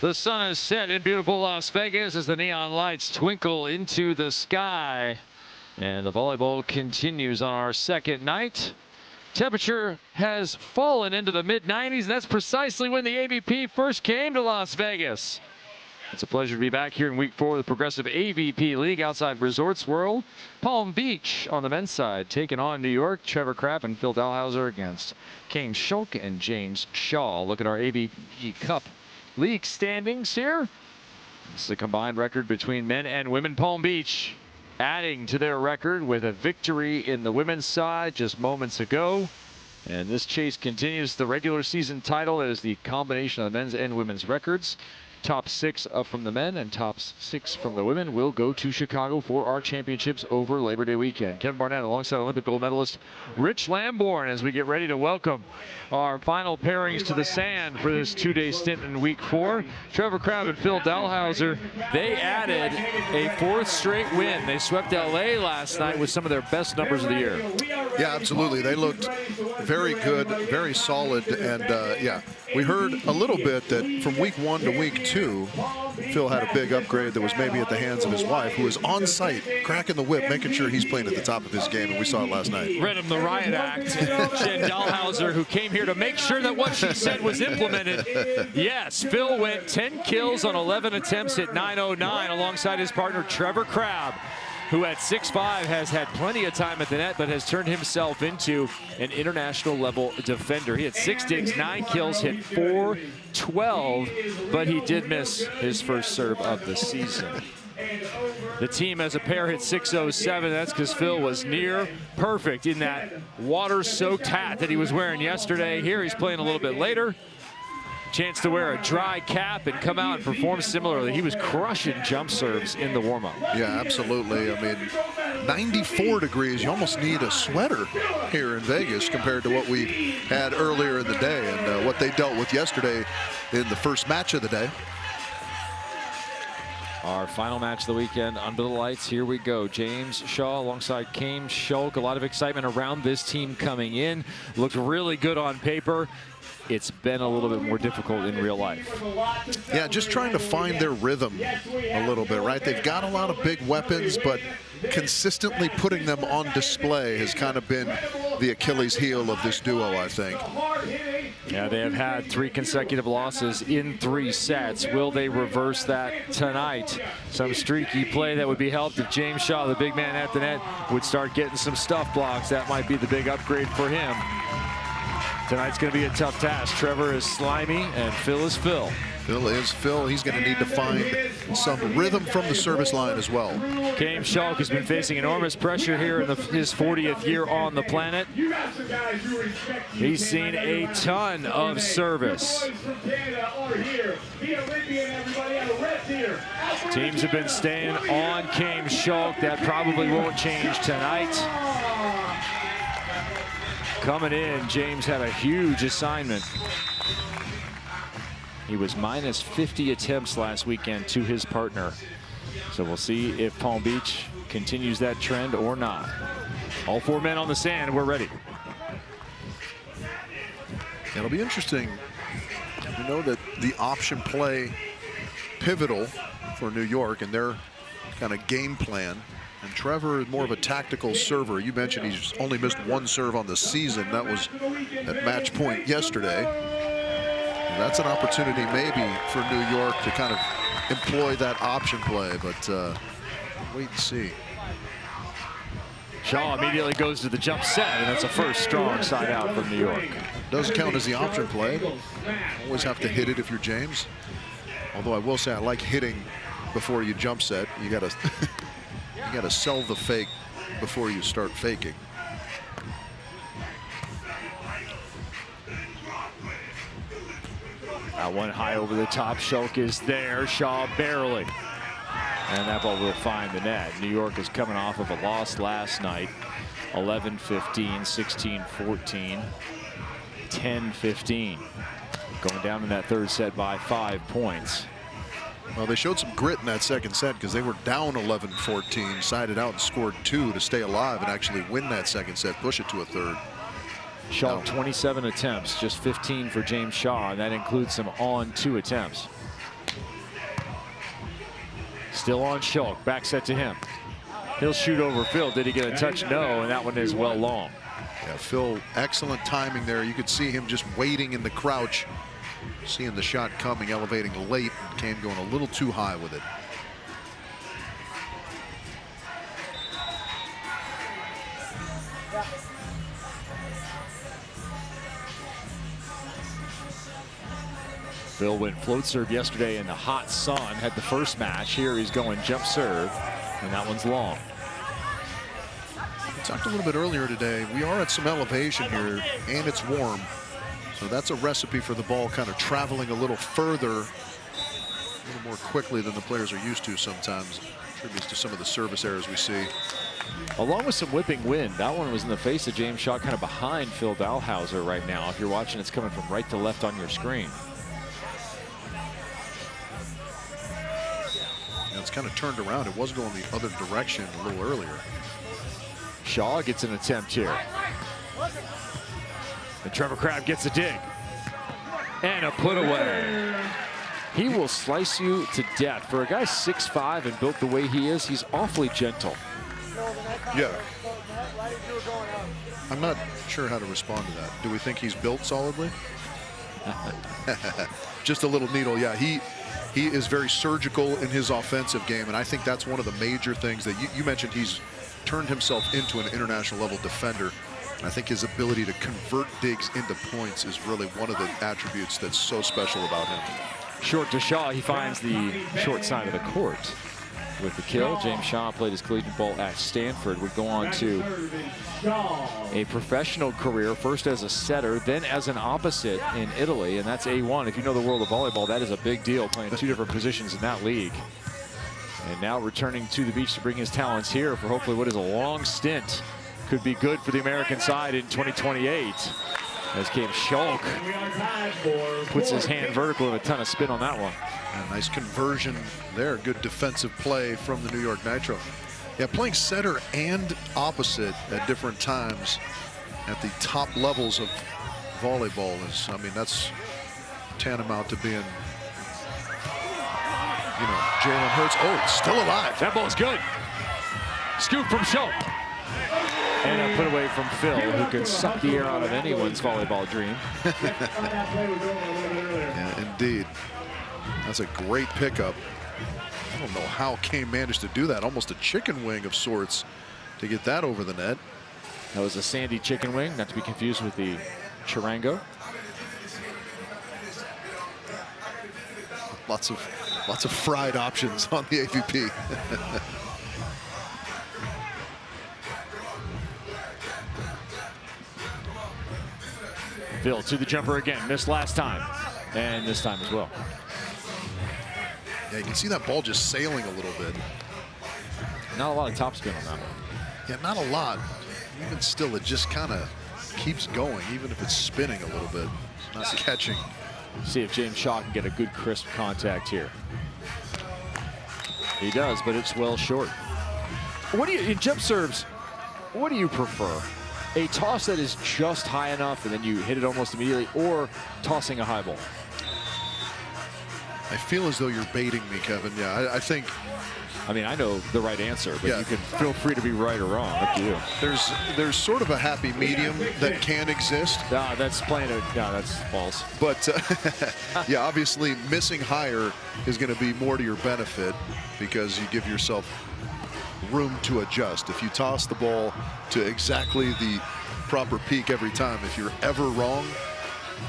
The sun is set in beautiful Las Vegas as the neon lights twinkle into the sky. And the volleyball continues on our second night. Temperature has fallen into the mid-90s, and that's precisely when the AVP first came to Las Vegas. It's a pleasure to be back here in week 4 of the progressive AVP League outside Resorts World. Palm Beach on the men's side taking on New York. Trevor Crabb and Phil Dalhausser against Chaim Schalk and James Shaw. Look at our AVP Cup League standings here. It's the combined record between men and women. Palm Beach adding to their record with a victory in the women's side just moments ago. And this chase continues. The regular season title is the combination of the men's and women's records. Top 6 from the men and top 6 from the women will go to Chicago for our championships over Labor Day weekend. Kevin Barnett alongside Olympic gold medalist Rich Lamborn as we get ready to welcome our final pairings to the sand for this 2-day stint in week 4. Trevor Crabb and Phil Dalhausser, they added a 4th straight win. They swept LA last night with some of their best numbers of the year. Yeah, absolutely. They looked very good, very solid, and yeah, we heard a little bit that from week 1 to week 2, Phil had a big upgrade that was maybe at the hands of his wife, who was on site, cracking the whip, making sure he's playing at the top of his game, and we saw it last night. Read him the riot act. Jen Dalhausser, who came here to make sure that what she said was implemented. Yes, Phil went 10 kills on 11 attempts at 909 alongside his partner Trevor Crabb, who at 6'5" has had plenty of time at the net, but has turned himself into an international level defender. He had 6 digs, 9 kills, hit .412, but he did miss his first serve of the season. The team as a pair hit .607. That's because Phil was near perfect in that water-soaked hat that he was wearing yesterday. Here he's playing a little bit later. Chance to wear a dry cap and come out and perform similarly. He was crushing jump serves in the warm-up. Yeah, absolutely. I mean, 94 degrees. You almost need a sweater here in Vegas compared to what we had earlier in the day and what they dealt with yesterday in the first match of the day. Our final match of the weekend under the lights. Here we go. James Shaw alongside Chaim Schalk. A lot of excitement around this team coming in. Looked really good on paper. It's been a little bit more difficult in real life. Yeah, just trying to find their rhythm a little bit, right? They've got a lot of big weapons, but consistently putting them on display has kind of been the Achilles heel of this duo, I think. Yeah, they have had 3 consecutive losses in 3 sets. Will they reverse that tonight? Some streaky play that would be helped if James Shaw, the big man at the net, would start getting some stuff blocks. That might be the big upgrade for him. Tonight's going to be a tough task. Trevor is slimy and Phil is Phil. Phil is Phil. He's going to need to find some rhythm from the service line as well. Chaim Schalk has been facing enormous pressure here in his 40th year on the planet. He's seen a ton of service. Teams have been staying on Chaim Schalk. That probably won't change tonight. Coming in, James had a huge assignment. He was minus 50 attempts last weekend to his partner. So we'll see if Palm Beach continues that trend or not. All 4 men on the sand, we're ready. It'll be interesting. We know that the option play pivotal for New York and their kind of game plan. And Trevor is more of a tactical server. You mentioned he's only missed 1 serve on the season. That was at match point yesterday. And that's an opportunity maybe for New York to kind of employ that option play, but wait and see. Shaw immediately goes to the jump set, and that's a first strong side out from New York. Doesn't count as the option play. Always have to hit it if you're James. Although I will say I like hitting before you jump set. You gotta you gotta sell the fake before you start faking. That one high over the top. Schalk is there. Shaw barely. And that ball will find the net. New York is coming off of a loss last night. 11-15, 16-14, 10-15. Going down in that 3rd set by 5 points. Well, they showed some grit in that 2nd set because they were down 11-14, sided out and scored 2 to stay alive and actually win that 2nd set, push it to a 3rd. Schalk 27 attempts, just 15 for James Shaw, and that includes some on 2 attempts. Still on Schalk. Back set to him. He'll shoot over Phil. Did he get a touch? No, and that one is well long. Yeah, Phil, excellent timing there. You could see him just waiting in the crouch, seeing the shot coming, elevating late, and Chaim going a little too high with it. Phil went float serve yesterday in the hot sun, had the first match. Here he's going jump serve, and that one's long. We talked a little bit earlier today. We are at some elevation here, and it's warm. So that's a recipe for the ball kind of traveling a little further, a little more quickly than the players are used to sometimes. Attributes to some of the service errors we see. Along with some whipping wind. That one was in the face of James Schalk, kind of behind Phil Dalhausser right now. If you're watching, it's coming from right to left on your screen. Now it's kind of turned around. It was going the other direction a little earlier. Shaw gets an attempt here. And Trevor Crabb gets a dig. And a put away. He will slice you to death. For a guy 6'5" and built the way he is, he's awfully gentle. Yeah. I'm not sure how to respond to that. Do we think he's built solidly? Just a little needle. Yeah, he is very surgical in his offensive game, and I think that's one of the major things that you mentioned. He's turned himself into an international level defender. I think his ability to convert digs into points is really one of the attributes that's so special about him. Short to Shaw, he finds the short side of the court with the kill. James Shaw played his collegiate ball at Stanford, would go on to a professional career, first as a setter, then as an opposite in Italy, and that's A1. If you know the world of volleyball, that is a big deal, playing two different positions in that league. And now returning to the beach to bring his talents here for hopefully what is a long stint. Could be good for the American side in 2028. As Schalk puts his hand vertical and a ton of spin on that one. A nice conversion there. Good defensive play from the New York Nitro. Yeah, playing center and opposite at different times at the top levels of volleyball is, I mean, that's tantamount to being, you know, Jalen Hurts. Oh, it's still alive. That ball's good. Scoop from Schalk. And a put away from Phil, who can suck the air out of anyone's volleyball dream. Yeah, indeed. That's a great pickup. I don't know how Chaim managed to do that. Almost a chicken wing of sorts to get that over the net. That was a sandy chicken wing, not to be confused with the charango. Lots of fried options on the AVP. Phil to the jumper again, missed last time, and this time as well. Yeah, you can see that ball just sailing a little bit. Not a lot of topspin on that one. Yeah, not a lot. Even still, it just kind of keeps going, even if it's spinning a little bit. It's not catching. See if James Schalk can get a good crisp contact here. He does, but it's well short. What do you, in jump serves, what do you prefer? A toss that is just high enough and then you hit it almost immediately, or tossing a high ball? I feel as though you're baiting me, Kevin. Yeah, I think. I mean, I know the right answer, but yeah, you can feel free to be right or wrong. Up to you. There's sort of a happy medium that can exist. Nah, that's playing it. No, that's false. But yeah, obviously missing higher is going to be more to your benefit because you give yourself room to adjust. If you toss the ball to exactly the proper peak every time, if you're ever wrong,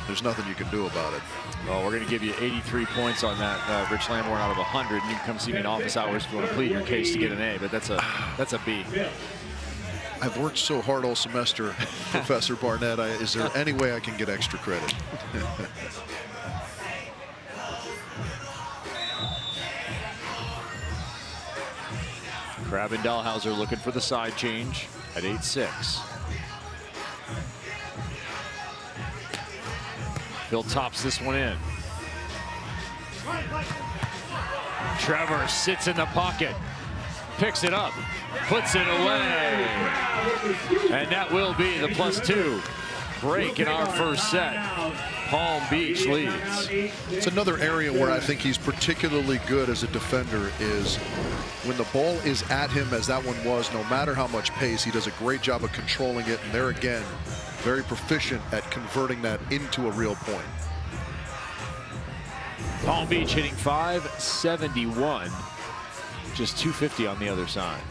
there's nothing you can do about it. Well, we're going to give you 83 points on that, Rich Lamborn, out of 100. And you can come see me in office hours if you want to plead your case to get an A, but that's a B. I've worked so hard all semester, Professor Barnett. Is there any way I can get extra credit? Crabb and Dalhausser looking for the side change at 8-6. Phil tops this one in. Trevor sits in the pocket, picks it up, puts it away. And that will be the +2 break in our first set. Palm Beach leads. It's another area where I think he's particularly good as a defender is when the ball is at him, as that one was, no matter how much pace, he does a great job of controlling it. And there again, very proficient at converting that into a real point. Palm Beach hitting .571. Just .250 on the other side.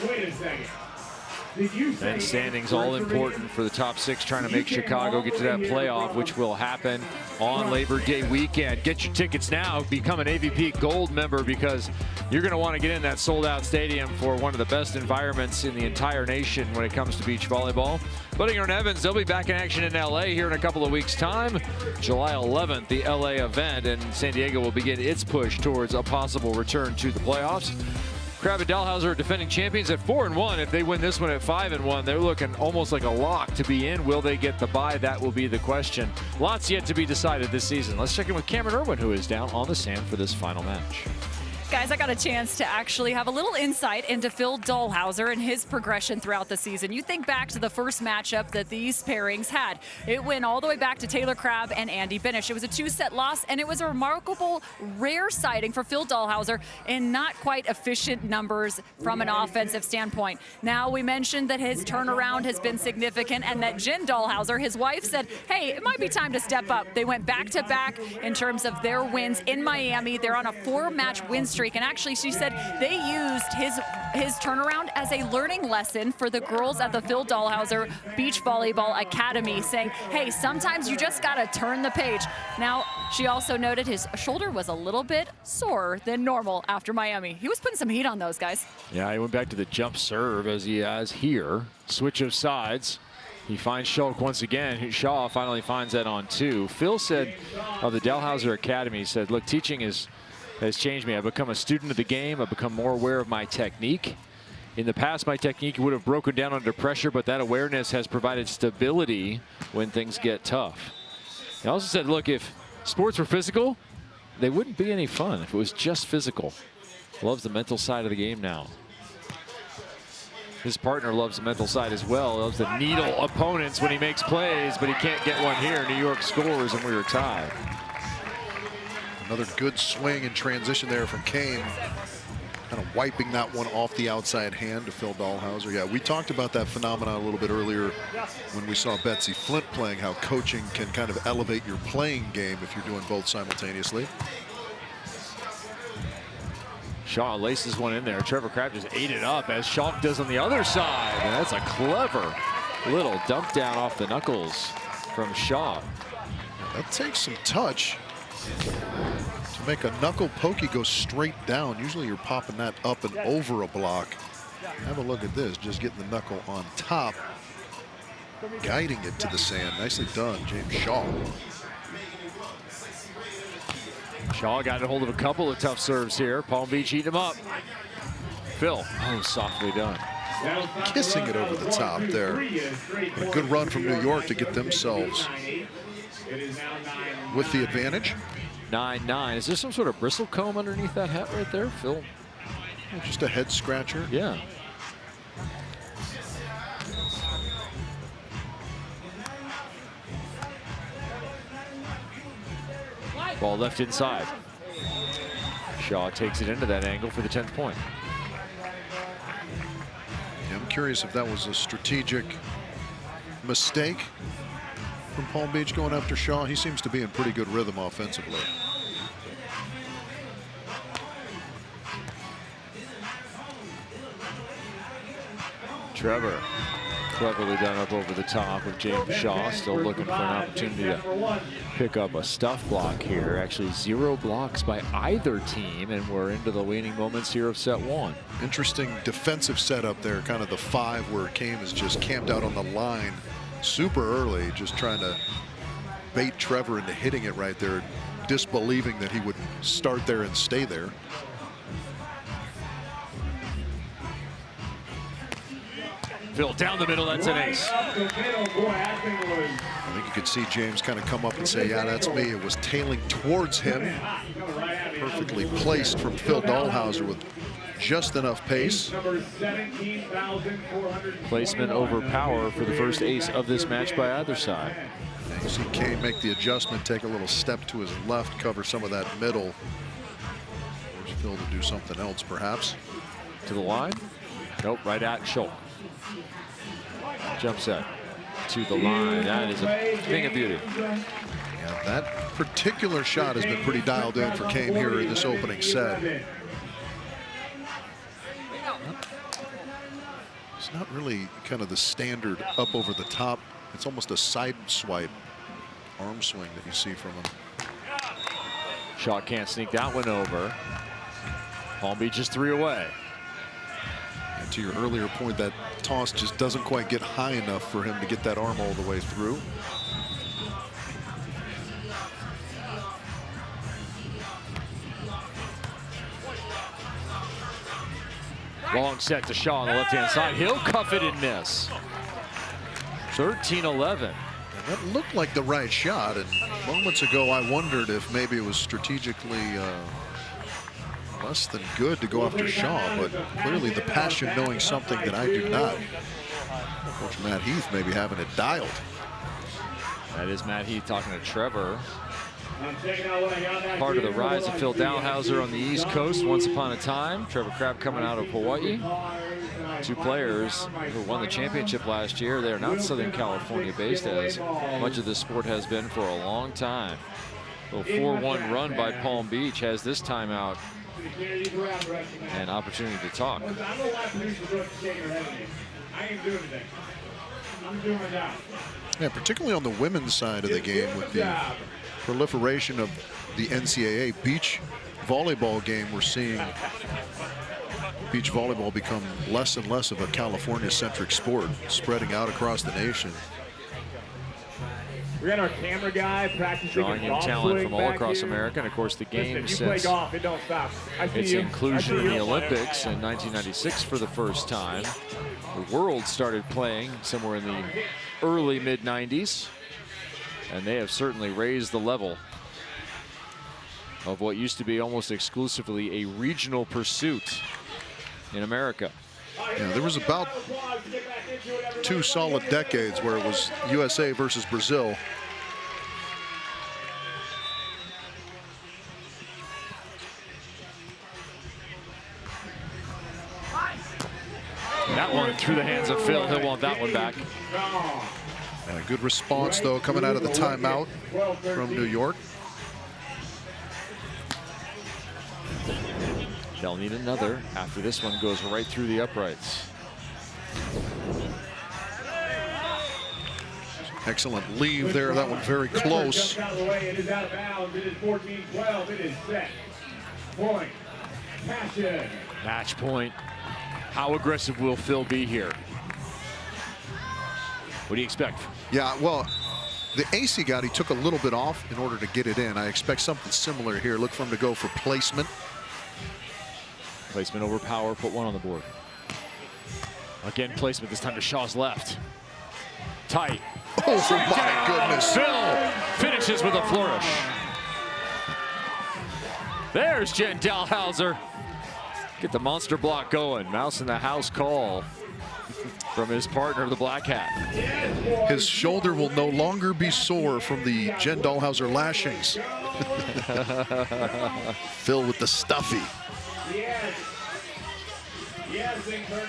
Wait a second. And standings all important for the top 6, trying to make Chicago get to that playoff, which will happen on Labor Day weekend. Get your tickets now. Become an AVP Gold member, because you're going to want to get in that sold-out stadium for one of the best environments in the entire nation when it comes to beach volleyball. Buttinger and Evans, they'll be back in action in LA here in a couple of weeks' time. July 11th, the LA event, and San Diego will begin its push towards a possible return to the playoffs. Crabb and Dalhausser are defending champions at 4-1. If they win this one at 5-1, they're looking almost like a lock to be in. Will they get the bye? That will be the question. Lots yet to be decided this season. Let's check in with Cameron Irwin, who is down on the sand for this final match. Guys, I got a chance to actually have a little insight into Phil Dalhausser and his progression throughout the season. You think back to the first matchup that these pairings had. It went all the way back to Taylor Crabb and Andy Binish. It was a 2-set loss, and it was a remarkable, rare sighting for Phil Dalhausser in not quite efficient numbers from an offensive standpoint. Now, we mentioned that his turnaround has been significant, and that Jen Dalhausser, his wife, said, hey, it might be time to step up. They went back-to-back in terms of their wins in Miami. They're on a 4-match win streak. And actually, she said they used his turnaround as a learning lesson for the girls at the Phil Dalhausser Beach Volleyball Academy, saying, hey, sometimes you just got to turn the page. Now, she also noted his shoulder was a little bit sore than normal after Miami. He was putting some heat on those guys. Yeah, he went back to the jump serve as he has here. Switch of sides. He finds Schalk once again. Shaw finally finds that on 2. Phil said of the Dalhausser Academy, he said, look, teaching has changed me. I've become a student of the game. I've become more aware of my technique. In the past, my technique would have broken down under pressure, but that awareness has provided stability when things get tough. He also said, look, if sports were physical, they wouldn't be any fun if it was just physical. Loves the mental side of the game now. His partner loves the mental side as well. Loves the needle opponents when he makes plays, but he can't get one here. New York scores, and we are tied. Another good swing and transition there from Chaim. Kind of wiping that one off the outside hand to Phil Dalhausser. Yeah, we talked about that phenomenon a little bit earlier when we saw Betsy Flint playing, how coaching can kind of elevate your playing game if you're doing both simultaneously. Shaw laces one in there. Trevor Crabb just ate it up as Schalk does on the other side. And that's a clever little dump down off the knuckles from Shaw. That takes some touch to make a knuckle pokey go straight down. Usually you're popping that up and over a block. Have a look at this, just getting the knuckle on top, guiding it to the sand. Nicely done, James Shaw. Shaw got a hold of a couple of tough serves here. Palm Beach eat him up. Phil, oh, softly done. Kissing it over the top there. A good run from New York to get themselves with the advantage. 9-9. Is there some sort of bristle comb underneath that hat right there, Phil? Just a head scratcher. Yeah. Ball left inside. Shaw takes it into that angle for the 10th point. Yeah, I'm curious if that was a strategic mistake from Palm Beach going after Shaw. He seems to be in pretty good rhythm offensively. Trevor, cleverly done up over the top of James Shaw. Still looking for an opportunity to pick up a stuff block here. Actually 0 blocks by either team, and we're into the waning moments here of set 1. Interesting defensive setup there, kind of the 5 where Chaim is just camped out on the line super early, just trying to bait Trevor into hitting it right there, disbelieving that he would start there and stay there. Phil down the middle, that's an ace. I think you could see James kind of come up and say, yeah, that's me. It was tailing towards him. Perfectly placed from Phil Dalhausser with just enough pace. Placement over power for the first ace of this match by either side. You see Chaim make the adjustment, take a little step to his left, cover some of that middle. Force Phil to do something else, perhaps. To the line. Nope, right at Schalk. Jump set to the line. That is a thing of beauty. Yeah, that particular shot has been pretty dialed in for Chaim here in this opening set. It's not really kind of the standard up over the top. It's almost a side swipe arm swing that you see from him. Schalk can't sneak that one over. Palm Beach is 3 away. And to your earlier point, that toss just doesn't quite get high enough for him to get that arm all the way through. Long set to Shaw on the left-hand side. He'll cuff it and miss. 13-11. That looked like the right shot, and moments ago I wondered if maybe it was strategically less than good to go after Shaw, but clearly the passion knowing something that I do not. Coach Matt Heath maybe having it dialed. That is Matt Heath talking to Trevor. Part of the rise of Phil Dalhausser on the East Coast once upon a time. Trevor Crabb coming out of Hawaii. 2 players who won the championship last year. They are not Southern California based, as much of this sport has been for a long time. A 4-1 run by Palm Beach has this timeout an opportunity to talk. Yeah, particularly on the women's side of the game with the proliferation of the NCAA beach volleyball game, we're seeing beach volleyball become less and less of a California-centric sport, spreading out across the nation. We got our camera guy practicing drawing in talent from all across America, and of course the game since its inclusion in the Olympics in 1996 for the first time. The world started playing somewhere in the early mid-90s, and they have certainly raised the level of what used to be almost exclusively a regional pursuit in America. Yeah, there was about 2 solid decades where it was USA versus Brazil. That one through the hands of Phil. He'll want that one back. And a good response, though, coming out of the timeout from New York. They'll need another after this one goes right through the uprights. Excellent leave there. That one very close. It is out of bounds. It is 14-12. It is set. Point. Passion. Match point. How aggressive will Phil be here? What do you expect? Yeah, well, the ace he got, he took a little bit off in order to get it in. I expect something similar here. Look for him to go for placement. Placement over power, put one on the board. Again, placement this time to Shaw's left. Tight. Oh, my goodness. Phil finishes with a flourish. There's Jen Dalhausser. Get the monster block going. Mouse in the house call from his partner, the black hat. His shoulder will no longer be sore from the Jen Dalhausser lashings. Phil with the stuffy.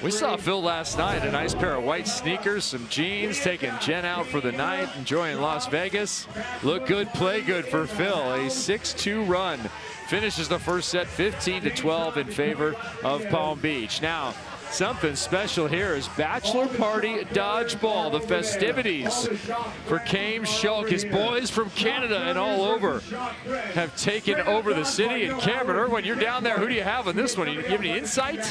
We saw Phil last night, a nice pair of white sneakers, some jeans, taking Jen out for the night, enjoying Las Vegas. Look good, play good for Phil. A 6-2 run. Finishes the first set 15-12 in favor of Palm Beach. Now, something special here is bachelor party dodgeball. The festivities for Chaim, Schalk, his boys from Canada and all over have taken over the city. And Cameron Irwin, you're down there. Who do you have on this one? You have any insight?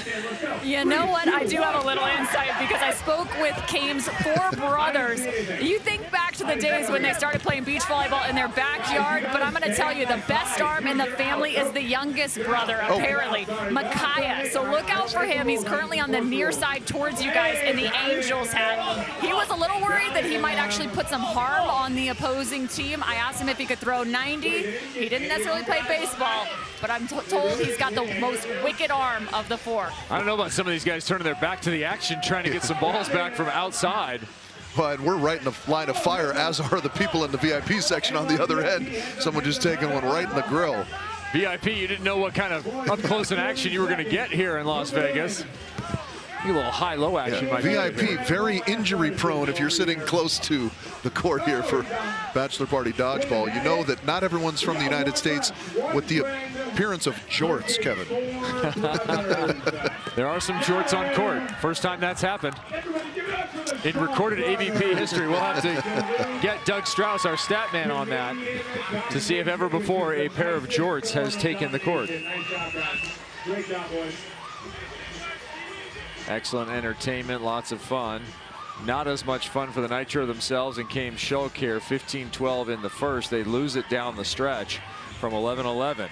You know what? I do have a little insight because I spoke with Chaim's 4 brothers. You think back to the days when they started playing beach volleyball in their backyard, but I'm going to tell you the best arm in the family is the youngest brother, apparently, Micaiah. So look out for him. He's currently on the near side towards you guys in the Angels hat. He was a little worried that he might actually put some harm on the opposing team. I asked him if he could throw 90. He didn't necessarily play baseball, but I'm told he's got the most wicked arm of the 4. I don't know about some of these guys turning their back to the action, trying to get some balls back from outside. But we're right in the line of fire, as are the people in the VIP section on the other end. Someone just taking one right in the grill. VIP, you didn't know what kind of up close in action you were going to get here in Las Vegas. A little high-low action. Yeah, VIP, very injury prone if you're sitting close to the court here for Bachelor Party Dodgeball. You know that not everyone's from the United States with the appearance of jorts, Kevin. There are some jorts on court. First time that's happened in recorded AVP history. We'll have to get Doug Strauss, our stat man, on that to see if ever before a pair of jorts has taken the court. Great job, boys. Excellent entertainment, lots of fun. Not as much fun for the Nitro themselves, and came Schalk here, 15-12 in the first. They lose it down the stretch from 11-11.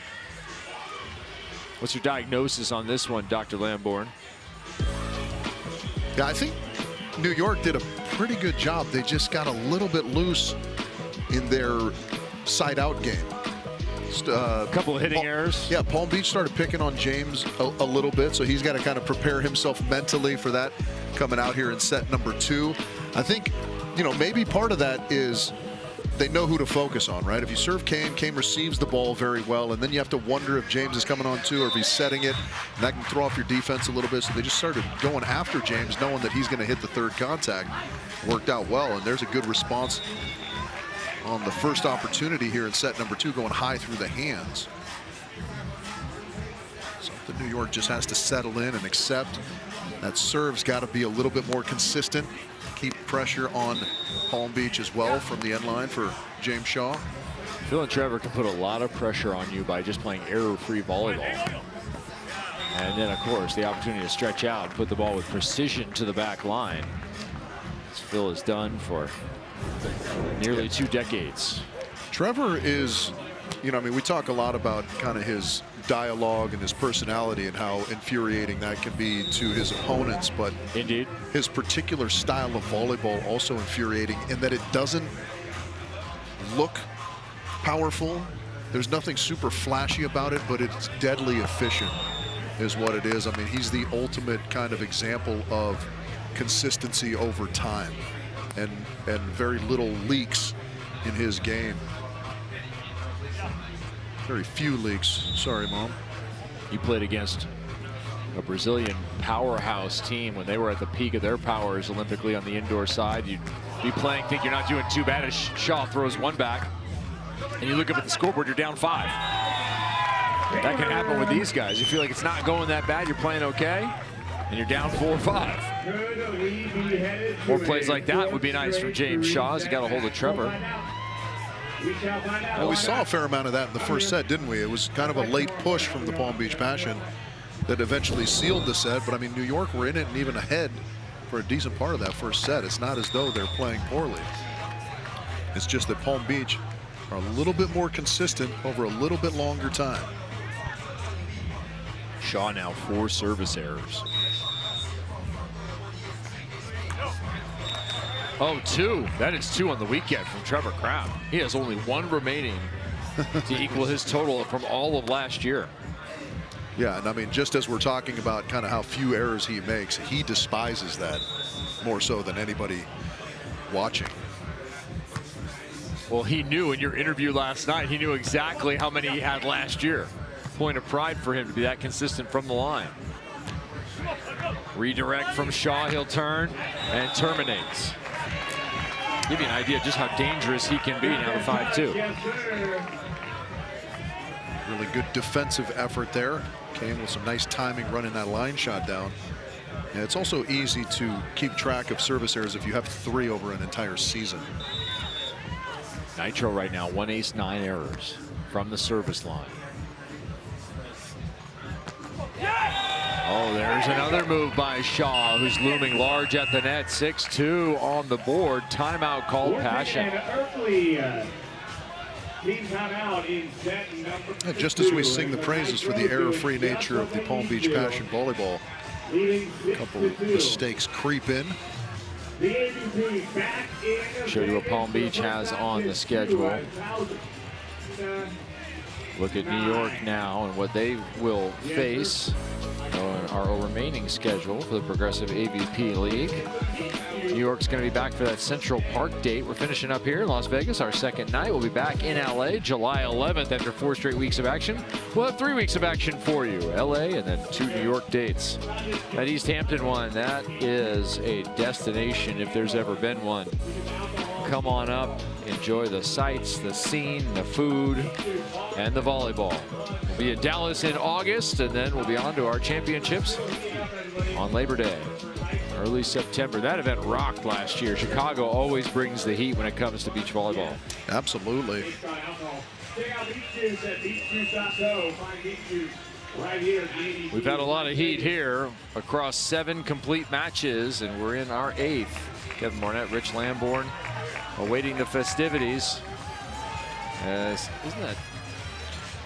What's your diagnosis on this one, Dr. Lamborn? Yeah, I think New York did a pretty good job. They just got a little bit loose in their side-out game. A couple of hitting errors. Yeah, Palm Beach started picking on James a little bit, so he's got to kind of prepare himself mentally for that coming out here in set number 2. I think, you know, maybe part of that is they know who to focus on, right? If you serve Chaim receives the ball very well, and then you have to wonder if James is coming on too, or if he's setting it, and that can throw off your defense a little bit. So they just started going after James, knowing that he's going to hit the third contact. Worked out well, and there's a good response on the first opportunity here in set number 2, going high through the hands. Something New York just has to settle in and accept. That serve's got to be a little bit more consistent. Keep pressure on Palm Beach as well from the end line for James Shaw. Phil and Trevor can put a lot of pressure on you by just playing error-free volleyball. And then, of course, the opportunity to stretch out and put the ball with precision to the back line, as Phil has done for nearly 2 decades. Trevor is, you know, I mean, we talk a lot about kind of his dialogue and his personality and how infuriating that can be to his opponents, but indeed, his particular style of volleyball also infuriating in that it doesn't look powerful. There's nothing super flashy about it, but it's deadly efficient is what it is. I mean, he's the ultimate kind of example of consistency over time. And very little leaks in his game. Very few leaks. Sorry, Mom. You played against a Brazilian powerhouse team when they were at the peak of their powers Olympically on the indoor side. You'd be playing, think you're not doing too bad as Shaw throws one back, and you look up at the scoreboard, you're down 5. That can happen with these guys. You feel like it's not going that bad, you're playing okay, and you're down 4 or 5. More plays like that would be nice from James Shaw. He's got a hold of Trevor. Well, we saw a fair amount of that in the first set, didn't we? It was kind of a late push from the Palm Beach Passion that eventually sealed the set. But I mean, New York were in it and even ahead for a decent part of that first set. It's not as though they're playing poorly. It's just that Palm Beach are a little bit more consistent over a little bit longer time. Shaw now 4 service errors. Oh, 2. That is 2 on the weekend from Trevor Crabb. He has only 1 remaining to equal his total from all of last year. Yeah, and I mean, just as we're talking about kind of how few errors he makes, he despises that more so than anybody watching. Well, he knew in your interview last night, he knew exactly how many he had last year. Point of pride for him to be that consistent from the line. Redirect from Shaw, he'll turn and terminates. Give you an idea just how dangerous he can be now to 5-2. Really good defensive effort there. Came with some nice timing running that line shot down. And it's also easy to keep track of service errors if you have 3 over an entire season. Nitro right now, 1 ace, 9 errors from the service line. Oh, there's another move by Shaw, who's looming large at the net. 6-2 on the board. Timeout called Passion. And just as we sing the praises for the error-free nature of the Palm Beach Passion volleyball, a couple of mistakes creep in. Show you what Palm Beach has on the schedule. Look at New York now and what they will face. our remaining schedule for the Progressive AVP League. New York's going to be back for that Central Park date. We're finishing up here in Las Vegas, our second night. We'll be back in LA July 11th after 4 straight weeks of action. We'll have 3 weeks of action for you. LA and then 2 New York dates. That East Hampton one, that is a destination if there's ever been one. Come on up, enjoy the sights, the scene, the food, and the volleyball. We'll be in Dallas in August, and then we'll be on to our championships on Labor Day, early September. That event rocked last year. Chicago always brings the heat when it comes to beach volleyball. Absolutely. We've had a lot of heat here across 7 complete matches, and we're in our 8th. Kevin Barnett, Rich Lamborn, awaiting the festivities. Isn't that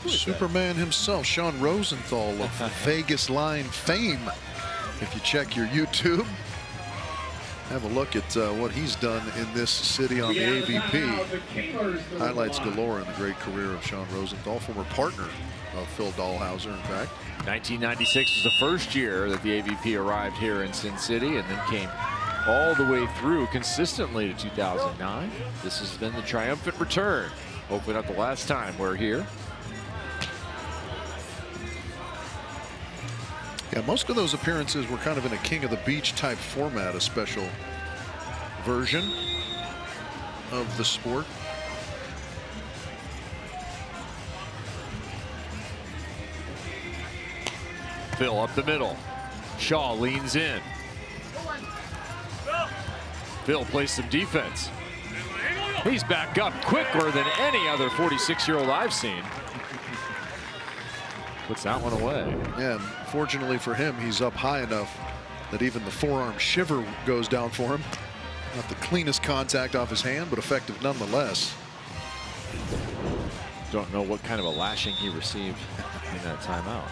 Superman himself, Sean Rosenthal of Vegas Line fame? If you check your YouTube, have a look at what he's done in this city on the AVP. Highlights galore in the great career of Sean Rosenthal, former partner of Phil Dalhausser, in fact. 1996 was the first year that the AVP arrived here in Sin City, and then came all the way through consistently to 2009. This has been the triumphant return. Hopefully not the last time we're here. Yeah, most of those appearances were kind of in a King of the Beach type format, a special version of the sport. Phil up the middle. Shaw leans in. Phil plays some defense. He's back up quicker than any other 46-year-old I've seen. Puts that one away. Yeah, fortunately for him, he's up high enough that even the forearm shiver goes down for him. Not the cleanest contact off his hand, but effective nonetheless. Don't know what kind of a lashing he received in that timeout.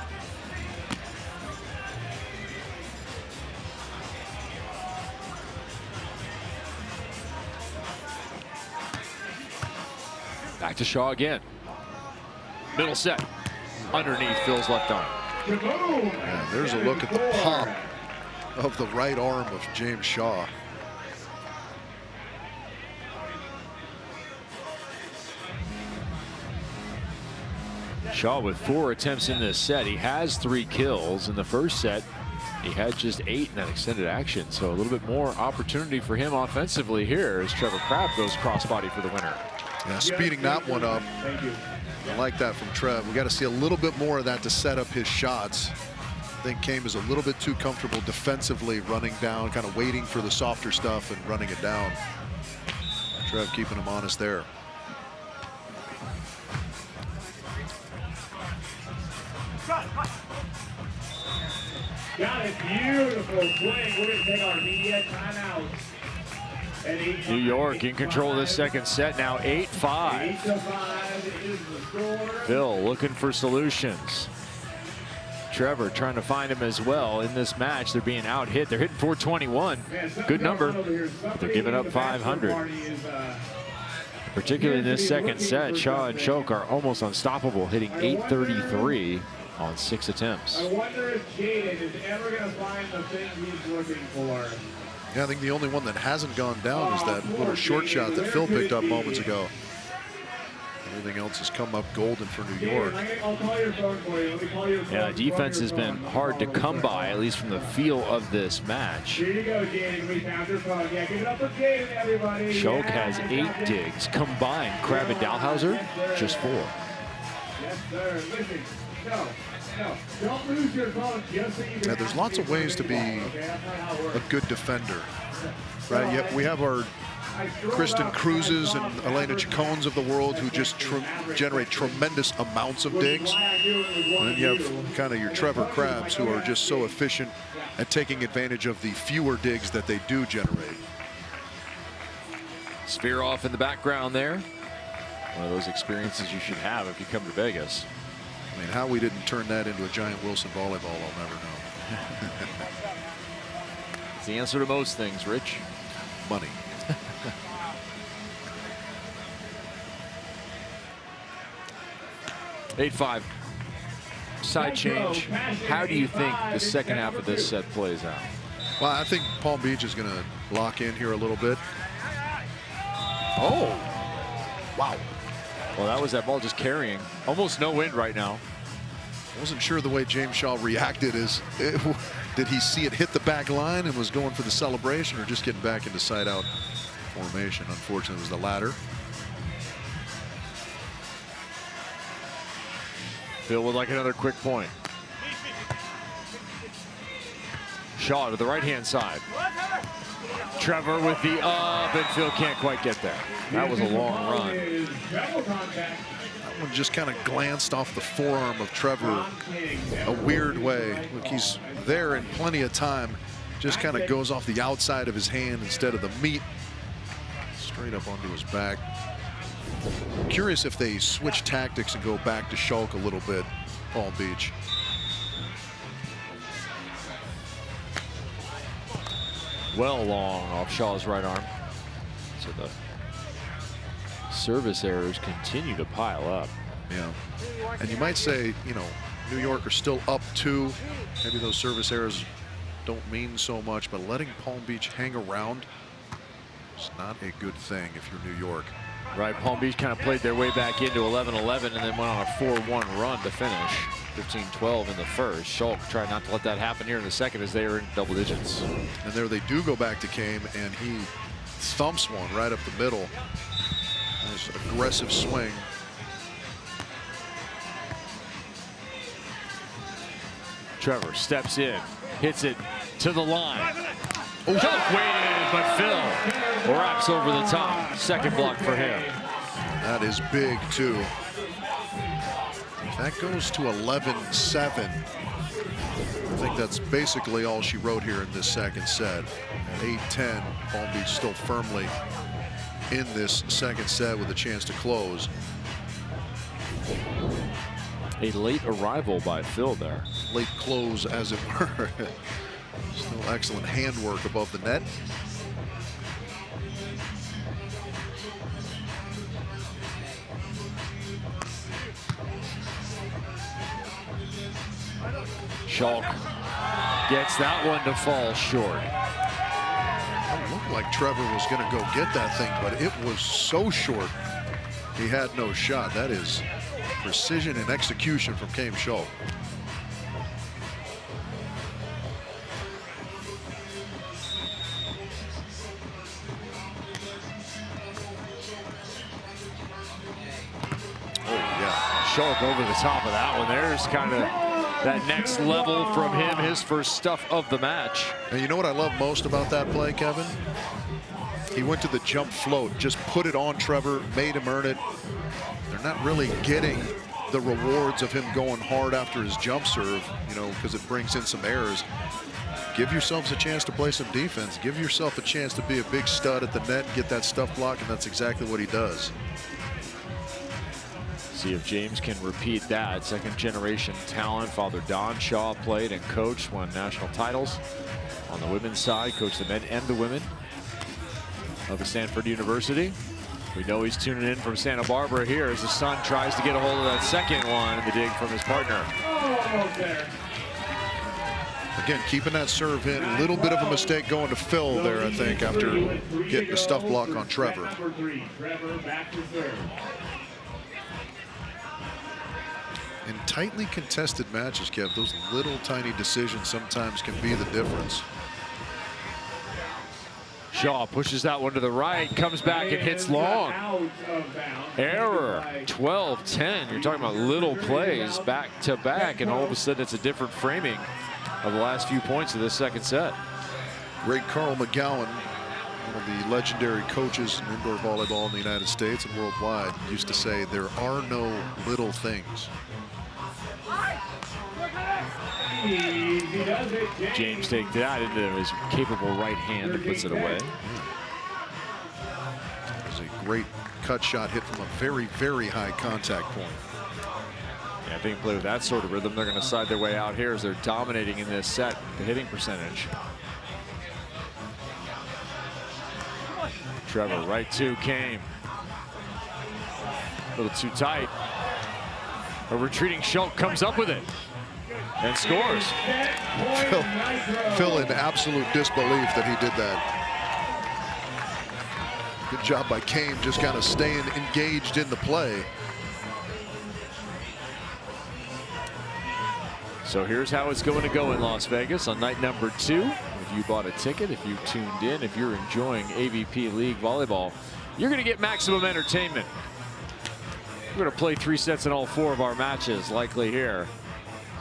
Back to Shaw again. Middle set. Underneath Phil's left arm. And there's a look at the pop of the right arm of James Shaw. Shaw with 4 attempts in this set. He has 3 kills in the first set. He had just 8 in that extended action, so a little bit more opportunity for him offensively here as Trevor Crabb goes crossbody for the winner. Yeah, speeding that one up. I like that from Trev. We got to see a little bit more of that to set up his shots. I think Chaim is a little bit too comfortable defensively, running down, kind of waiting for the softer stuff and running it down. Trev keeping him honest there. Got it. Beautiful swing. We're going to take our immediate timeout. New York in control of this second set now, 8-5. Phil looking for solutions. Trevor trying to find him as well in this match. They're being out hit. They're hitting 421. Good number. They're giving up 500. Particularly in this second set, Shaw and Schalk are almost unstoppable, hitting 833 on 6 attempts. I wonder if Jaden is ever going to find the thing he's looking for. Yeah, I think the only one that hasn't gone down is that little short shot that Phil picked up moments ago. Everything else has come up golden for New York. I'll call your phone for you. Let me call your phone. Yeah, defense has been hard to come by, at least from the feel of this match. Here you go, Jaden. We found your phone. Yeah, give it up for Jaden, everybody. Schalk has 8 digs. Combined, Crabb and Dalhausser, just 4. Yes, sir. Listen, no. Don't lose your phone just so you can. Yeah, there's lots of ways to be a good defender, right? Yep, we have our Kristen Cruzes and Elena Chacones of the world who just generate tremendous amounts of digs. And then you have kind of your Trevor Crabbs who are just so efficient at taking advantage of the fewer digs that they do generate. Sphere off in the background there. One of those experiences you should have if you come to Vegas. I mean, how we didn't turn that into a Giant Wilson volleyball, I'll never know. It's the answer to most things, Rich. Money. side change. How do you think the second half of this set plays out? Well, I think Palm Beach is going to lock in here a little bit. Oh, wow. Well, that was that ball just carrying. Almost no wind right now. Wasn't sure the way James Shaw reacted. Did he see it hit the back line and was going for the celebration, or just getting back into side out formation? Unfortunately, it was the latter. Phil would like another quick point. Shaw to the right-hand side. Trevor with the up, and Phil can't quite get there. That was a long run. That one just kind of glanced off the forearm of Trevor a weird way. Look, he's there in plenty of time. Just kind of goes off the outside of his hand instead of the meat. Straight up onto his back. I'm curious if they switch tactics and go back to Schalk a little bit, Palm Beach. Well long off Shaw's right arm. So the service errors continue to pile up. Yeah. And you might say, you know, New York are still up 2. Maybe those service errors don't mean so much, but letting Palm Beach hang around is not a good thing if you're New York. Right, Palm Beach kind of played their way back into 11-11 and then went on a 4-1 run to finish. 15-12 in the first. Schalk tried not to let that happen here in the second as they are in double digits. And there they do go back to Chaim, and he thumps one right up the middle. Nice aggressive swing. Trevor steps in, hits it to the line. Oh, Schalk waited, but Phil wraps over the top. Second block for him. That is big, too. That goes to 11-7. I think that's basically all she wrote here in this second set. At 8-10, Palm Beach still firmly in this second set with a chance to close. A late arrival by Phil there. Late close, as it were. Still excellent handwork above the net. Schalk gets that one to fall short. It looked like Trevor was going to go get that thing, but it was so short. He had no shot. That is precision and execution from Chaim Schalk. Oh, yeah. Schalk over the top of that one. There's kind of that next level from him, his first stuff of the match. And you know what I love most about that play, Kevin? He went to the jump float, just put it on Trevor, made him earn it. They're not really getting the rewards of him going hard after his jump serve, you know, because it brings in some errors. Give yourselves a chance to play some defense. Give yourself a chance to be a big stud at the net and get that stuff block, and that's exactly what he does. See if James can repeat that. Second generation talent. Father Don Shaw played and coached, won national titles. On the women's side, coached the men and the women of Stanford University. We know he's tuning in from Santa Barbara here as the son tries to get a hold of that second one and the dig from his partner. Again, keeping that serve in. A little bit of a mistake going to Phil there, I think, after getting the stuff block on Trevor. In tightly contested matches, Kev, those little tiny decisions sometimes can be the difference. Shaw pushes that one to the right, comes back and hits long. Error, 12-10. You're talking about little plays back to back, and all of a sudden it's a different framing of the last few points of this second set. Great Carl McGowan, one of the legendary coaches in indoor volleyball in the United States and worldwide, used to say there are no little things. James takes that into his capable right hand and puts it away. It was a great cut shot hit from a very, very high contact point. Yeah, if they can play with that sort of rhythm, they're going to side their way out here as they're dominating in this set, the hitting percentage. Trevor right to Chaim. A little too tight. A retreating Schalk comes up with it. and scores. Phil in absolute disbelief that he did that. Good job by Chaim, just kind of staying engaged in the play. So here's how it's going to go in Las Vegas on night number 2. If you bought a ticket, if you tuned in, if you're enjoying AVP League volleyball, you're going to get maximum entertainment. We're going to play 3 sets in all 4 of our matches, likely here,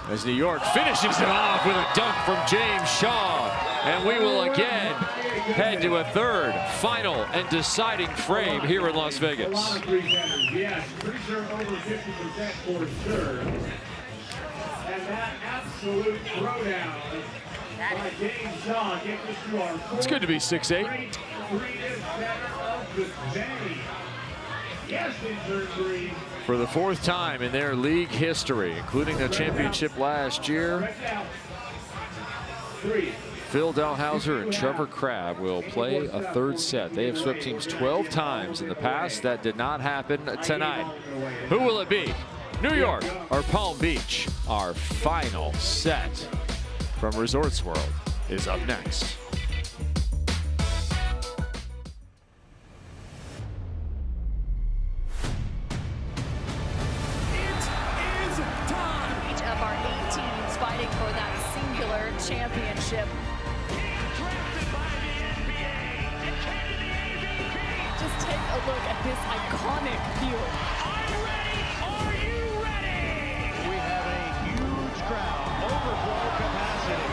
as New York finishes it off with a dunk from James Shaw. And we will again head to a 3rd, final, and deciding frame here in Las Vegas. Yes, pretty sure over 50% for serve. And that absolute throwdown by James Shaw gets us to our 4th. It's good to be 6'8". of the day. Yes, in turn 3. For the 4th time in their league history, including the championship last year, Phil Dalhausser and Trevor Crabb will play a 3rd set. They have swept teams 12 times in the past. That did not happen tonight. Who will it be? New York or Palm Beach? Our final set from Resorts World is up next. Championship. Just take a look at this iconic field. Are you ready? Are you ready? We have a huge crowd, overflow capacity.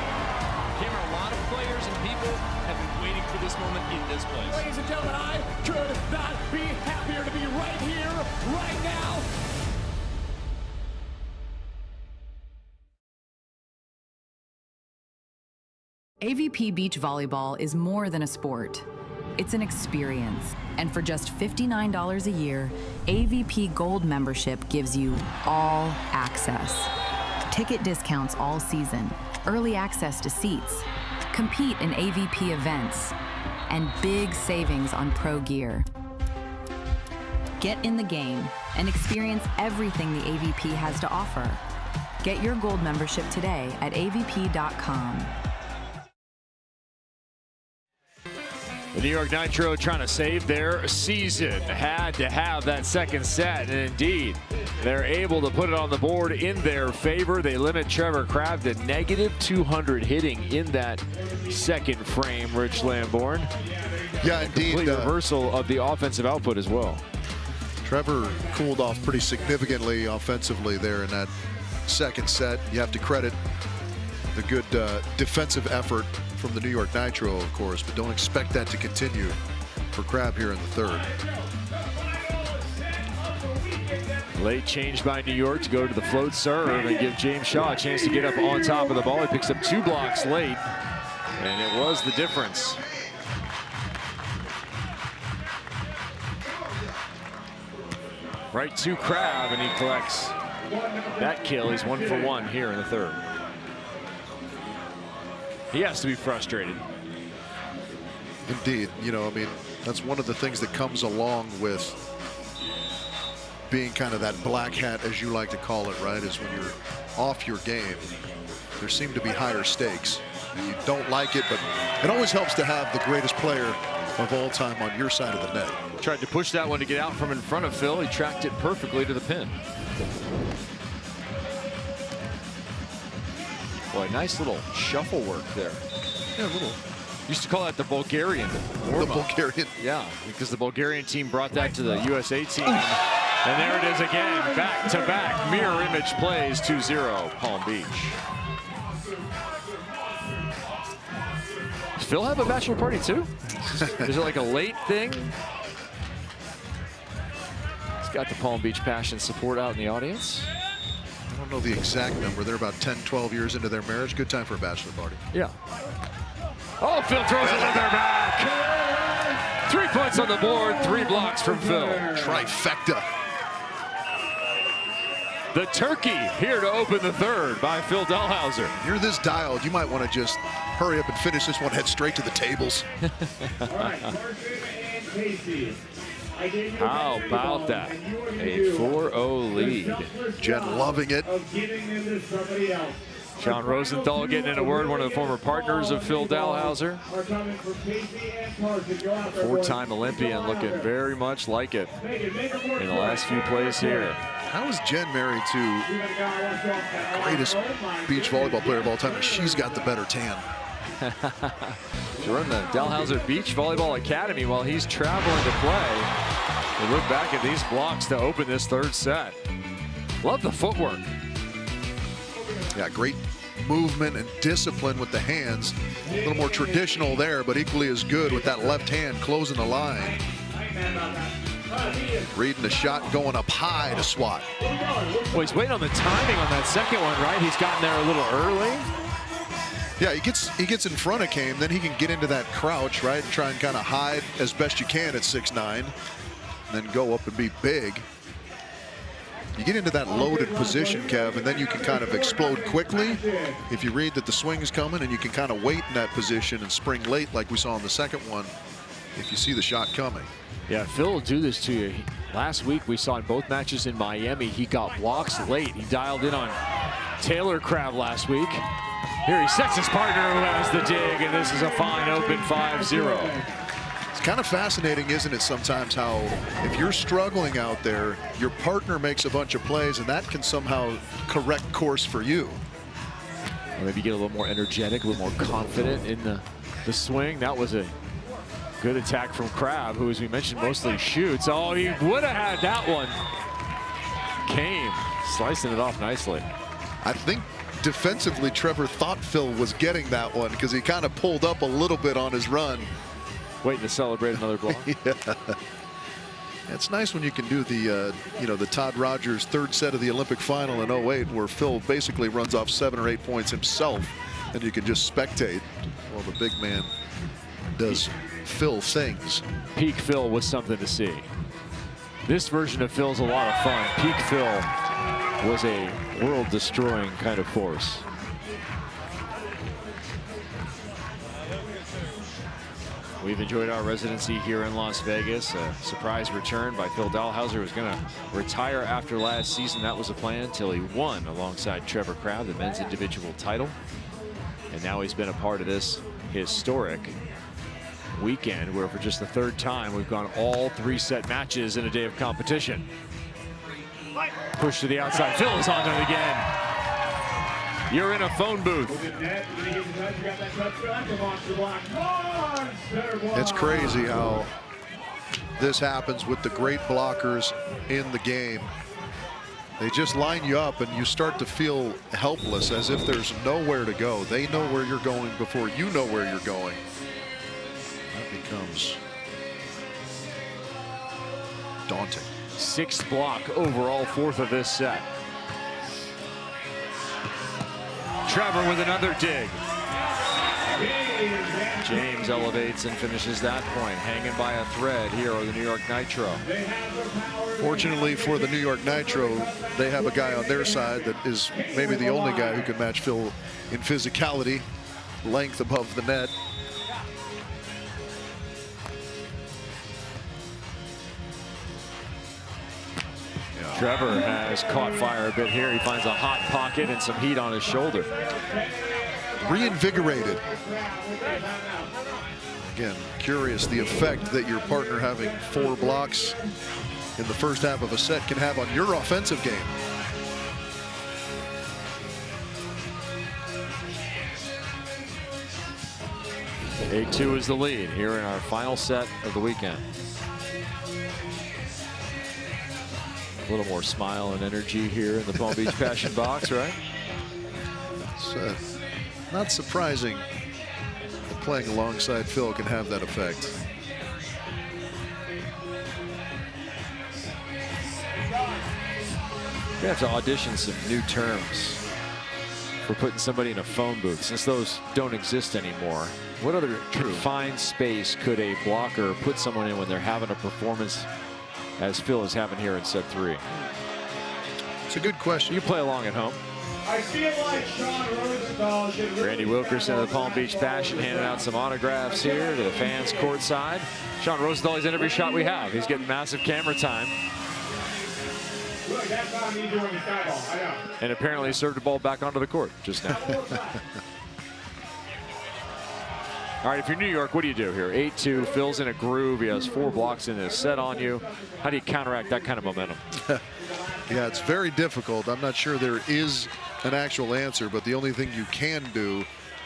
Cameron, a lot of players and people have been waiting for this moment in this place. Ladies and gentlemen, I could not be happier to be right here, right now. AVP Beach Volleyball is more than a sport. It's an experience. And for just $59 a year, AVP Gold membership gives you all access. Ticket discounts all season, early access to seats, compete in AVP events, and big savings on pro gear. Get in the game and experience everything the AVP has to offer. Get your Gold membership today at avp.com. The New York Nitro trying to save their season. Had to have that 2nd set, and indeed, they're able to put it on the board in their favor. They limit Trevor Crabb to -200 hitting in that 2nd frame, Rich Lamborn. Yeah, indeed. Complete reversal of the offensive output as well. Trevor cooled off pretty significantly offensively there in that 2nd set. You have to credit the good defensive effort from the New York Nitro, of course, but don't expect that to continue for Crabb here in the 3rd. Late change by New York to go to the float serve and give James Shaw a chance to get up on top of the ball. He picks up 2 blocks late, and it was the difference. Right to Crabb, and he collects that kill. He's 1 for 1 here in the 3rd. He has to be frustrated. Indeed, you know, I mean, that's one of the things that comes along with being kind of that black hat, as you like to call it, right, is when you're off your game, there seem to be higher stakes. And you don't like it, but it always helps to have the greatest player of all time on your side of the net. Tried to push that one to get out from in front of Phil. He tracked it perfectly to the pin. Boy, nice little shuffle work there. Yeah, a little. Used to call that the Bulgarian. The Bulgarian. Yeah, because the Bulgarian team brought that to the USA team. And there it is again, back-to-back mirror image plays, 2-0, Palm Beach. Does Phil have a bachelor party too? Is it like a late thing? He's got the Palm Beach Passion support out in the audience. I don't know the exact number. They're about 10, 12 years into their marriage. Good time for a bachelor party. Yeah. Oh, Phil throws it in their back. 3 points on the board, 3 blocks from Phil. Trifecta. The turkey here to open the 3rd by Phil Dalhausser. You're this dialed, you might want to just hurry up and finish this one, head straight to the tables. All right, Carson and Casey. How about that? A 4-0 lead. Jen loving it. Of giving them to somebody else. John Rosenthal getting in a word, one of the former partners of Phil Dalhausser. Four-time Olympian, looking very much like it in the last few plays here. How is Jen married to the greatest beach volleyball player of all time, and she's got the better tan? To run the Dalhausser Beach Volleyball Academy while he's traveling to play. We look back at these blocks to open this third set. Love the footwork. Yeah, great movement and discipline with the hands. A little more traditional there, but equally as good with that left hand closing the line. Reading the shot, going up high to swat. Well, he's waiting on the timing on that second one, right? He's gotten there a little early. Yeah, he gets in front of Chaim, then he can get into that crouch, right, and try and kind of hide as best you can at 6'9", and then go up and be big. You get into that loaded position, Kev, and then you can kind of explode quickly if you read that the swing's coming, and you can kind of wait in that position and spring late like we saw in the second one if you see the shot coming. Yeah, Phil will do this to you. Last week we saw in both matches in Miami, he got blocks late. He dialed in on Taylor Crabb last week. Here he sets his partner who has the dig, and this is a fine open 5-0. It's kind of fascinating, isn't it, sometimes how if you're struggling out there, your partner makes a bunch of plays, and that can somehow correct course for you. Or maybe get a little more energetic, a little more confident in the swing. That was a good attack from Crabb, who, as we mentioned, mostly shoots. Oh, he would have had that one. Chaim slicing it off nicely. I think defensively, Trevor thought Phil was getting that one because he kind of pulled up a little bit on his run. Waiting to celebrate another block. Yeah. It's nice when you can do the, the Todd Rogers third set of the Olympic final in 08, where Phil basically runs off 7 or 8 points himself, and you can just spectate while the big man does Phil things. Peak Phil was something to see. This version of Phil's a lot of fun. Peak Phil was a world-destroying kind of force. We've enjoyed our residency here in Las Vegas. A surprise return by Phil Dalhausser, who was going to retire after last season. That was the plan until he won alongside Trevor Crabb the men's individual title. And now he's been a part of this historic weekend where for just the third time we've gone all 3-set matches in a day of competition. Push to the outside. Phil is on it again. You're in a phone booth. It's crazy how this happens with the great blockers in the game. They just line you up and you start to feel helpless, as if there's nowhere to go. They know where you're going before you know where you're going. That becomes daunting. 6th block overall, 4th of this set. Trevor with another dig. James elevates and finishes that point, hanging by a thread here on the New York Nitro. Fortunately for the New York Nitro, they have a guy on their side that is maybe the only guy who can match Phil in physicality, length above the net. Trevor has caught fire a bit here. He finds a hot pocket and some heat on his shoulder. Reinvigorated. Again, curious the effect that your partner having 4 blocks in the first half of a set can have on your offensive game. Eight 2 is the lead here in our final set of the weekend. A little more smile and energy here in the Palm Beach Passion box, right? It's not surprising that playing alongside Phil can have that effect. We have to audition some new terms for putting somebody in a phone booth, since those don't exist anymore. What other confined space could a blocker put someone in when they're having a performance as Phil is having here in set 3? It's a good question. You play along at home. I feel like Sean Rosenthal. Randy Wilkerson of the Palm Beach Passion handing out some autographs here to the fans courtside. Sean Rosenthal, he's in every shot we have. He's getting massive camera time. Look, that's how me doing the sky ball. I know. And apparently served the ball back onto the court just now. All right, if you're New York, what do you do here? 8-2, Phil's in a groove. He has 4 blocks in his set on you. How do you counteract that kind of momentum? Yeah, it's very difficult. I'm not sure there is an actual answer, but the only thing you can do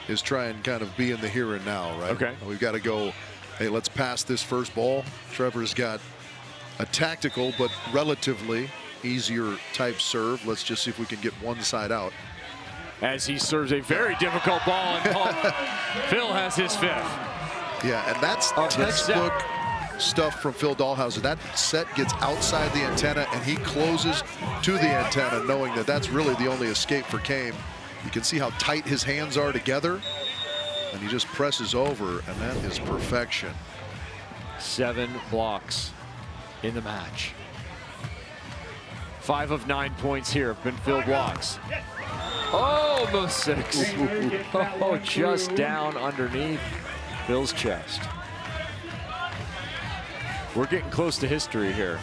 is try and kind of be in the here and now, right? Okay. We've got to go, hey, let's pass this first ball. Trevor's got a tactical but relatively easier type serve. Let's just see if we can get one side out. As he serves a very difficult ball, and Phil has his 5th. Yeah, and that's textbook stuff from Phil Dalhausser. That set gets outside the antenna, and he closes to the antenna, knowing that that's really the only escape for Chaim. You can see how tight his hands are together, and he just presses over, and that is perfection. 7 blocks in the match. 5 of 9 points here have been Phil blocks. Oh, almost 6. Oh, just down underneath Phil's chest. We're getting close to history here.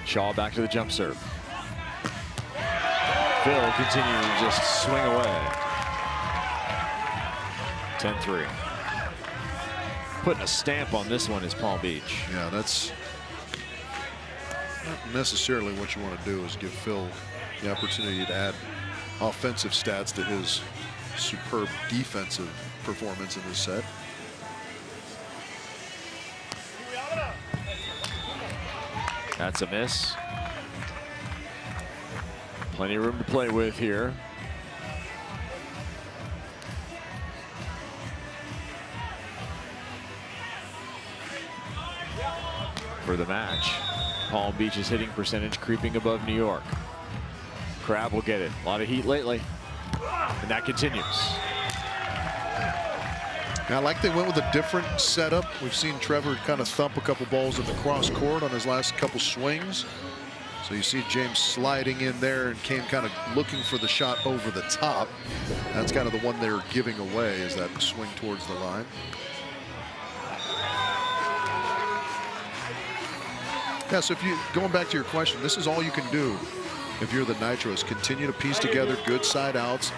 Shaw back to the jump serve. Phil continuing to just swing away. 10-3. Putting a stamp on this one is Palm Beach. Yeah, that's not necessarily what you want to do, is give Phil the opportunity to add offensive stats to his superb defensive performance in this set. That's a miss. Plenty of room to play with here. For the match, Palm Beach's hitting percentage creeping above New York. Crabb will get it. A lot of heat lately, and that continues. Now, I like they went with a different setup. We've seen Trevor kind of thump a couple balls in the cross court on his last couple swings. So you see James sliding in there, and Chaim kind of looking for the shot over the top. That's kind of the one they're giving away, is that swing towards the line. Yeah, so if you, going back to your question, this is all you can do if you're the Nitros. Continue to piece together good side outs.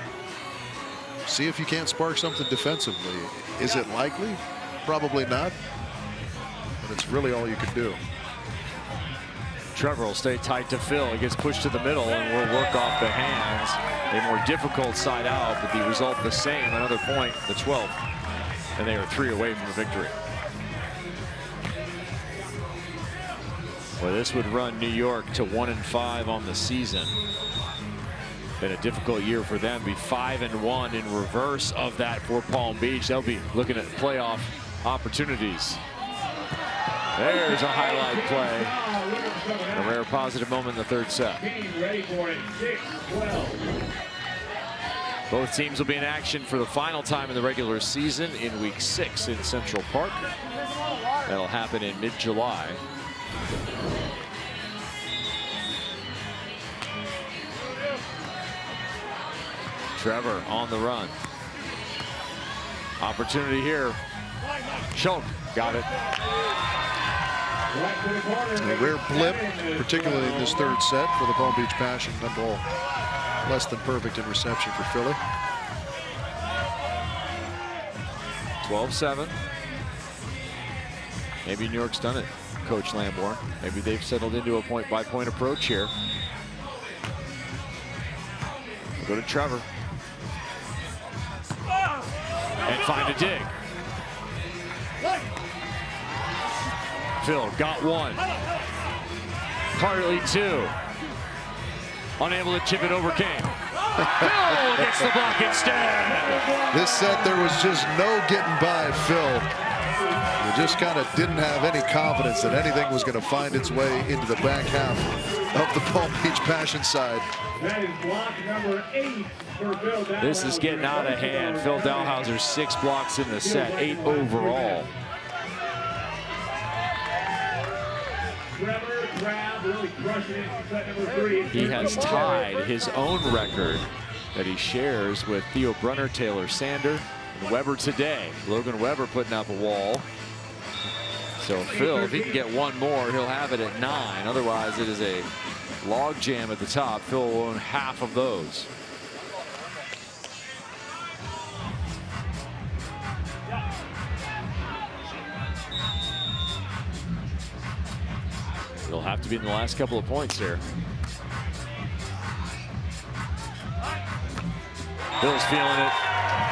See if you can't spark something defensively. Is it likely? Probably not. But it's really all you can do. Trevor will stay tight to Phil. He gets pushed to the middle and will work off the hands. A more difficult side out, but the result the same. Another point, the 12th. And they are 3 away from the victory. Well, this would run New York to 1-5 on the season. Been a difficult year for them. Be 5-1 in reverse of that for Palm Beach. They'll be looking at playoff opportunities. There's a highlight play. A rare positive moment in the 3rd set. Ready for it. 6-12. Both teams will be in action for the final time in the regular season in week 6 in Central Park. That'll happen in mid-July. Trevor on the run. Opportunity here. Schalk got it. A rare blip, particularly in this 3rd set for the Palm Beach Passion. That ball less than perfect in reception for Philly. 12-7. Maybe New York's done it, Coach Lamborn. Maybe they've settled into a point-by-point approach here. We'll go to Trevor. And find a dig. Phil got 1. Partly 2. Unable to chip it over Chaim. Phil gets the block instead. This set, there was just no getting by Phil. He just kind of didn't have any confidence that anything was going to find its way into the back half of the Palm Beach Passion side. That is block number 8 for Phil Dalhausser. This is getting out of hand. Phil Dalhausser 6 blocks in the set, 8 overall. Trevor, Crabb really crushing it in set number 3. He has tied his own record that he shares with Theo Brunner, Taylor Sander, and Weber today. Logan Weber putting up a wall. So Phil, if he can get one more, he'll have it at 9. Otherwise, it is a log jam at the top. Phil will own half of those. It'll have to be in the last couple of points here. Phil's feeling it,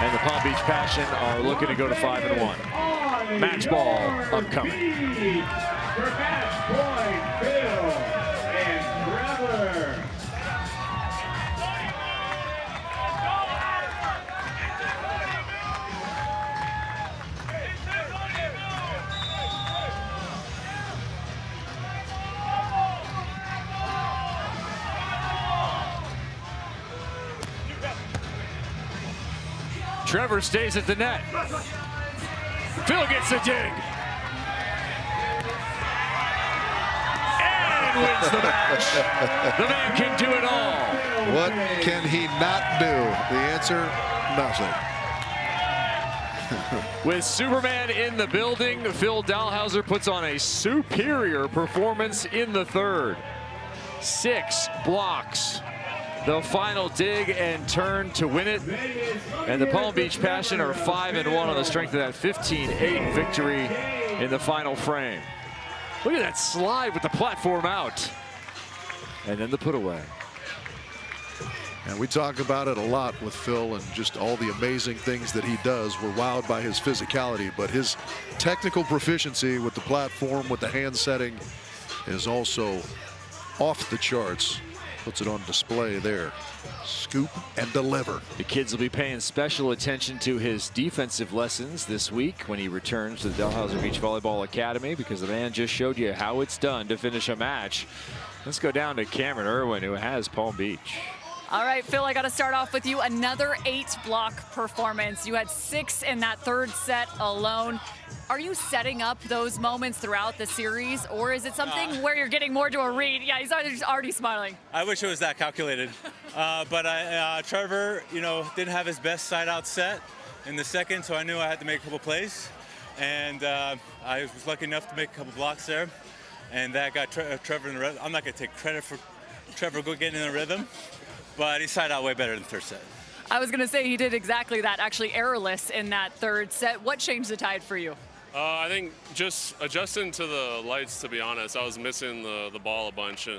and the Palm Beach Passion are looking to go to 5-1. Match ball upcoming. For match point, Phil and Trevor. Trevor stays at the net. Phil gets the dig. And wins the match. The man can do it all. What can he not do? The answer, nothing. With Superman in the building, Phil Dalhausser puts on a superior performance in the third. 6 blocks. The final dig and turn to win it. And the Palm Beach Passion are 5-1 on the strength of that 15-8 victory in the final frame. Look at that slide with the platform out. And then the put away. And we talk about it a lot with Phil and just all the amazing things that he does. We're wowed by his physicality, but his technical proficiency with the platform, with the hand setting, is also off the charts. Puts it on display there. Scoop and deliver. The kids will be paying special attention to his defensive lessons this week when he returns to the Dalhausser Beach Volleyball Academy, because the man just showed you how it's done to finish a match. Let's go down to Cameron Irwin, who has Palm Beach. All right, Phil, I got to start off with you. Another 8-block performance. You had 6 in that third set alone. Are you setting up those moments throughout the series, or is it something where you're getting more to a read? Yeah, he's already smiling. I wish it was that calculated. But Trevor, didn't have his best side-out set in the second, so I knew I had to make a couple plays. And I was lucky enough to make a couple blocks there. And that got Trevor in the rhythm. I'm not going to take credit for Trevor getting in the rhythm, but he side out way better than the third set. I was going to say he did exactly that, actually errorless in that third set. What changed the tide for you? I think just adjusting to the lights, to be honest. I was missing the ball a bunch.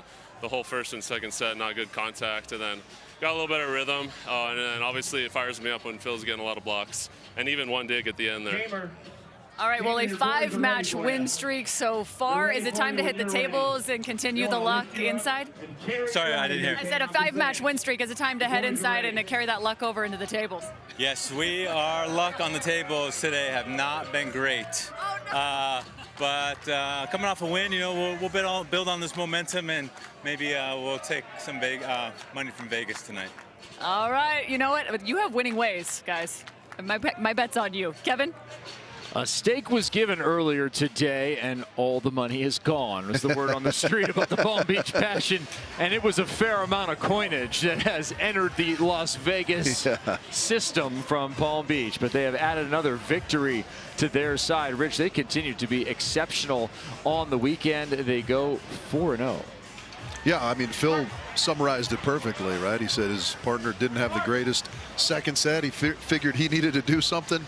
The whole first and second set, not good contact, and then got a little better rhythm. And then obviously it fires me up when Phil's getting a lot of blocks, and even one dig at the end there. All right, well, a 5-match win streak so far. Is it time to hit the tables and continue the luck inside? Sorry, I didn't hear. I said a 5-match win streak. Is it time to head inside and to carry that luck over into the tables? Yes, our luck on the tables today have not been great. But coming off a win, we'll build on this momentum, and maybe we'll take some money from Vegas tonight. All right, you know what? You have winning ways, guys. My bet's on you. Kevin? A stake was given earlier today, and all the money is gone, was the word on the street about the Palm Beach Passion. And it was a fair amount of coinage that has entered the Las Vegas system from Palm Beach. But they have added another victory to their side. Rich, they continue to be exceptional on the weekend. They go 4-0. Yeah, I mean, Phil summarized it perfectly, right? He said his partner didn't have the greatest second set. He figured he needed to do something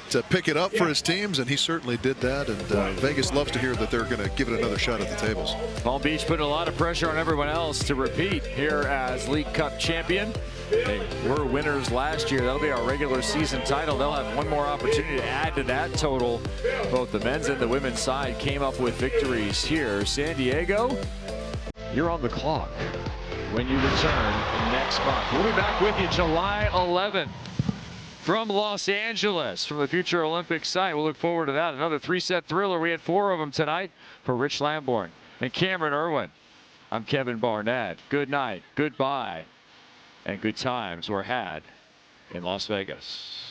to pick it up for his teams, and he certainly did that. And Vegas loves to hear that they're going to give it another shot at the tables. Palm Beach putting a lot of pressure on everyone else to repeat here as League Cup champion. They were winners last year. That'll be our regular season title. They'll have one more opportunity to add to that total. Both the men's and the women's side came up with victories here. San Diego, you're on the clock when you return next month. We'll be back with you July 11th. From Los Angeles, from the future Olympic site. We'll look forward to that. Another 3-set thriller. We had 4 of them tonight for Rich Lamborn and Cameron Irwin. I'm Kevin Barnett. Good night, goodbye, and good times were had in Las Vegas.